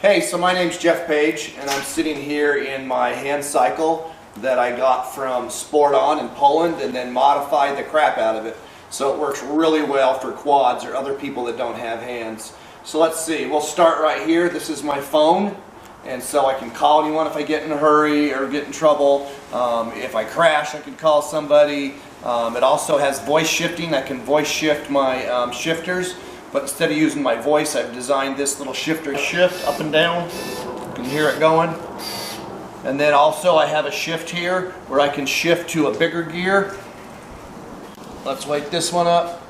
Hey, so my name's Jeff Page, and I'm sitting here in my Handcycle that I got from Sport On in Poland and then modified the crap out of it. So it works really well for quads or other people that don't have hands. So let's see, we'll start right here. This is my phone, and so I can call anyone if I get in a hurry or get in trouble. If I crash, I can call somebody. It also has voice shifting. I can voice shift my shifters. But instead of using my voice, I've designed this little shifter shift up and down. You can hear it going. And then also I have a shift here where I can shift to a bigger gear. Let's wake this one up.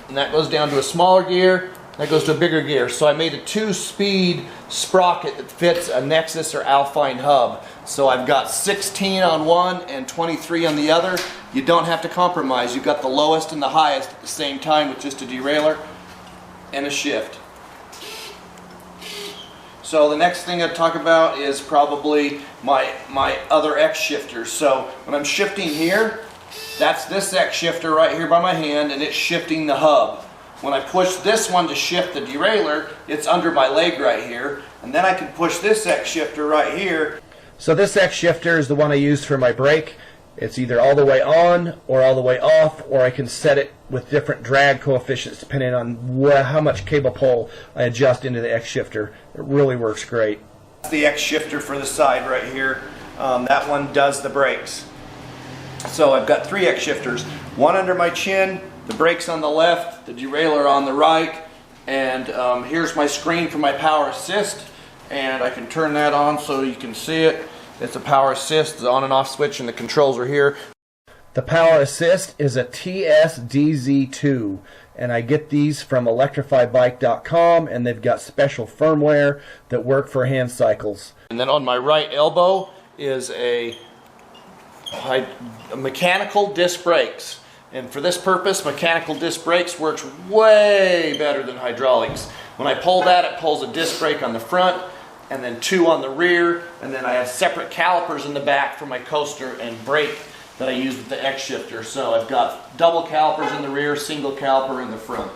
And that goes down to a smaller gear. That goes to a bigger gear. So I made a 2-speed sprocket that fits a Nexus or Alpine hub. So I've got 16 on one and 23 on the other. You don't have to compromise. You've got the lowest and the highest at the same time with just a derailleur and a shift. So the next thing I'd talk about is probably my other X shifters. So when I'm shifting here, that's this X shifter right here by my hand, and it's shifting the hub. When I push this one to shift the derailleur, it's under my leg right here, and then I can push this X shifter right here. So this X shifter is the one I use for my brake. It's either all the way on or all the way off, or I can set it with different drag coefficients depending on how much cable pull I adjust into the X shifter. It really works great. That's the X shifter for the side right here. That one does the brakes. So I've got 3 X shifters. One under my chin, the brakes on the left, the derailleur on the right, and here's my screen for my power assist, and I can turn that on so you can see it. It's a power assist, the on and off switch, and the controls are here. The power assist is a TSDZ2, and I get these from electrifybike.com, and they've got special firmware that work for Handcycles. And then on my right elbow is a mechanical disc brakes. And for this purpose, mechanical disc brakes works way better than hydraulics. When I pull that, it pulls a disc brake on the front, and then 2 on the rear, and then I have separate calipers in the back for my coaster and brake that I use with the X shifter. So I've got double calipers in the rear, single caliper in the front.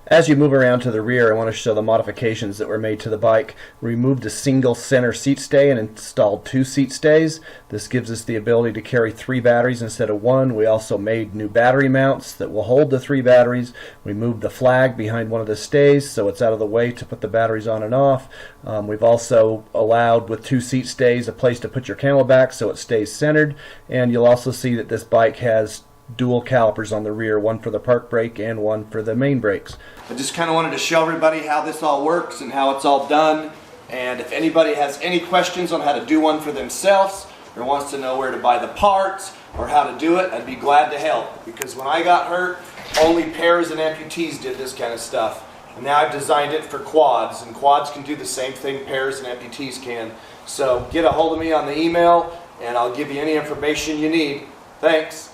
As you move around to the rear, I want to show the modifications that were made to the bike. We removed a single center seat stay and installed 2 seat stays. This gives us the ability to carry 3 batteries instead of 1. We also made new battery mounts that will hold the 3 batteries. We moved the flag behind one of the stays so it's out of the way to put the batteries on and off. We've also allowed, with 2 seat stays, a place to put your camelback so it stays centered. And you'll also see that this bike has dual calipers on the rear, one for the park brake and one for the main brakes. I just kind of wanted to show everybody how this all works and how it's all done. And if anybody has any questions on how to do one for themselves or wants to know where to buy the parts or how to do it, I'd be glad to help. Because when I got hurt, only pairs and amputees did this kind of stuff. And now I've designed it for quads, and quads can do the same thing pairs and amputees can. So get a hold of me on the email and I'll give you any information you need. Thanks.